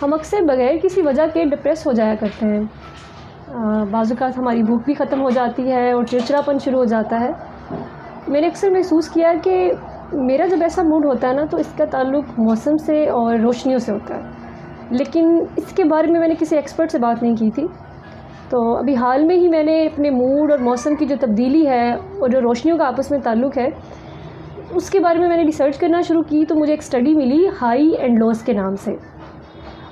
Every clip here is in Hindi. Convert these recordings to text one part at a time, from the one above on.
हम अक्सर बगैर किसी वजह के डिप्रेस हो जाया करते हैं। बाज़-औक़ात हमारी भूख भी ख़त्म हो जाती है और चिड़चिड़ापन शुरू हो जाता है। मैंने अक्सर महसूस किया कि मेरा जब ऐसा मूड होता है ना, तो इसका ताल्लुक़ मौसम से और रोशनियों से होता है। लेकिन इसके बारे में मैंने किसी एक्सपर्ट से बात नहीं की थी। तो अभी हाल में ही मैंने अपने मूड और मौसम की जो तब्दीली है और जो रोशनियों का आपस में ताल्लुक़ है, उसके बारे में मैंने रिसर्च करना शुरू की। तो मुझे एक स्टडी मिली हाई एंड लोज़ के नाम से।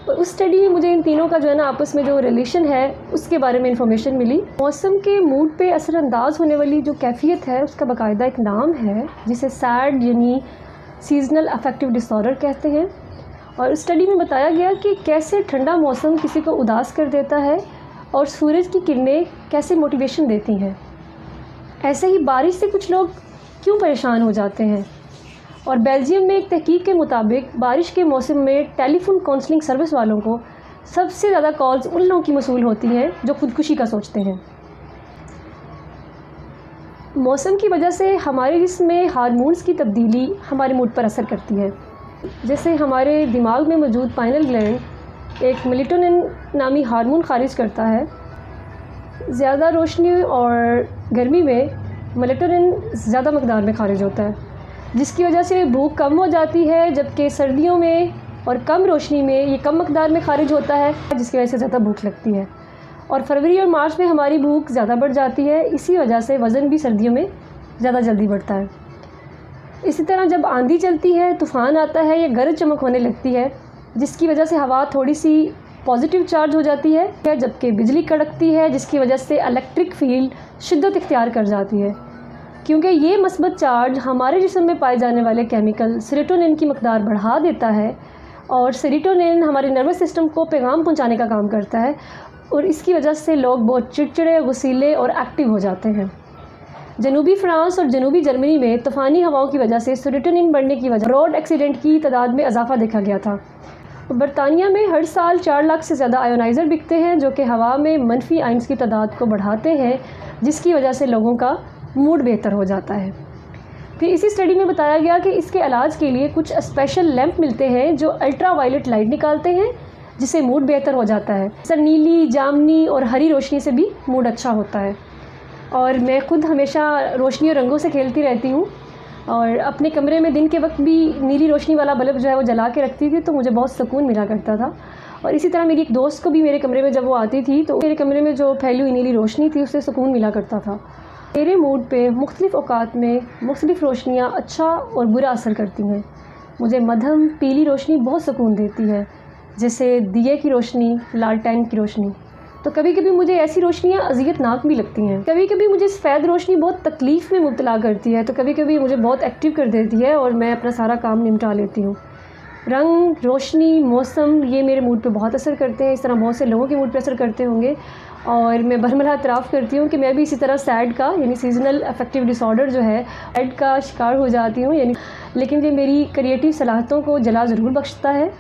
और उस स्टडी में मुझे इन तीनों का जो है ना आपस में जो रिलेशन है, उसके बारे में इंफॉर्मेशन मिली। मौसम के मूड पे असरअंदाज होने वाली जो कैफ़ियत है, उसका बाकायदा एक नाम है, जिसे सैड यानी सीज़नल अफेक्टिव डिसऑर्डर कहते हैं। और उस स्टडी में बताया गया कि कैसे ठंडा मौसम किसी को उदास कर देता है और सूरज की किरणें कैसे मोटिवेशन देती हैं। ऐसे ही बारिश से कुछ लोग क्यों परेशान हो जाते हैं। और बेल्जियम में एक तहकीक के मुताबिक बारिश के मौसम में टेलीफोन काउंसलिंग सर्विस वालों को सबसे ज़्यादा कॉल्स उन लोगों की मसूल होती हैं जो खुदकुशी का सोचते हैं। मौसम की वजह से हमारे जिस्म में हार्मोन्स की तब्दीली हमारे मूड पर असर करती है। जैसे हमारे दिमाग में मौजूद पाइनल ग्लैंड एक मेलेटोनिन नामी हार्मोन खारिज करता है। ज़्यादा रोशनी और गर्मी में मेलेटोनिन ज़्यादा मकदार में खारिज होता है, जिसकी वजह से भूख कम हो जाती है, जबकि सर्दियों में और कम रोशनी में ये कम मकदार में खारिज होता है, जिसकी वजह से ज़्यादा भूख लगती है। और फरवरी और मार्च में हमारी भूख ज़्यादा बढ़ जाती है। इसी वजह से वज़न भी सर्दियों में ज़्यादा जल्दी बढ़ता है। इसी तरह जब आंधी चलती है, तूफ़ान आता है या गरज चमक होने लगती है, जिसकी वजह से हवा थोड़ी सी पॉजिटिव चार्ज हो जाती है, जबकि बिजली कड़कती है, जिसकी वजह से इलेक्ट्रिक फील्ड शिद्दत इख्तियार कर जाती है, क्योंकि ये मस्बत चार्ज हमारे जिस्म में पाए जाने वाले केमिकल सेरोटोनिन की मकदार बढ़ा देता है। और सेरोटोनिन हमारे नर्वस सिस्टम को पैगाम पहुंचाने का काम करता है, और इसकी वजह से लोग बहुत चिड़चिड़े, गुस्सीले और एक्टिव हो जाते हैं। जनूबी फ्रांस और जनूबी जर्मनी में तूफ़ानी हवाओं की वजह से सेरोटोनिन बढ़ने की वजह रोड एक्सीडेंट की तादाद में इजाफा देखा गया था। बरतानिया में हर साल 4 लाख से ज़्यादा आयोनाइज़र बिकते हैं, जो कि हवा में मनफी आयन्स की तादाद को बढ़ाते हैं, जिसकी वजह से लोगों का मूड बेहतर हो जाता है। फिर इसी स्टडी में बताया गया कि इसके इलाज के लिए कुछ स्पेशल लैंप मिलते हैं जो अल्ट्रा वायलेट लाइट निकालते हैं, जिससे मूड बेहतर हो जाता है। सर नीली, जामनी और हरी रोशनी से भी मूड अच्छा होता है। और मैं खुद हमेशा रोशनी और रंगों से खेलती रहती हूँ, और अपने कमरे में दिन के वक्त भी नीली रोशनी वाला बल्ब जो है वो जला के रखती थी, तो मुझे बहुत सुकून मिला करता था। और इसी तरह मेरी एक दोस्त को भी मेरे कमरे में जब वो आती थी, तो मेरे कमरे में जो फैली हुई नीली रोशनी थी, उससे सुकून मिला करता था। मेरे मूड पे मुख्तलिफ़ औक़ात में मुख्तलिफ़ रोशनियाँ अच्छा और बुरा असर करती हैं। मुझे मध्यम पीली रोशनी बहुत सुकून देती है, जैसे दिए की रोशनी, लालटेन की रोशनी। तो कभी कभी मुझे ऐसी रोशनियाँ अज़ियतनाक भी लगती हैं। कभी कभी मुझे सफ़ेद रोशनी बहुत तकलीफ़ में मुब्तला करती है, तो कभी कभी मुझे बहुत एक्टिव कर देती है और मैं अपना सारा काम निपटा लेती हूँ। रंग, रोशनी, मौसम ये मेरे मूड पे बहुत असर करते हैं। इस तरह बहुत से लोगों के मूड पे असर करते होंगे, और मैं बरमला इतराफ़ करती हूँ कि मैं भी इसी तरह सैड का यानी सीज़नल अफेक्टिव डिसऑर्डर जो है, सैड का शिकार हो जाती हूँ यानी। लेकिन ये मेरी क्रिएटिव सलाहियतों को जला ज़रूर बख्शता है।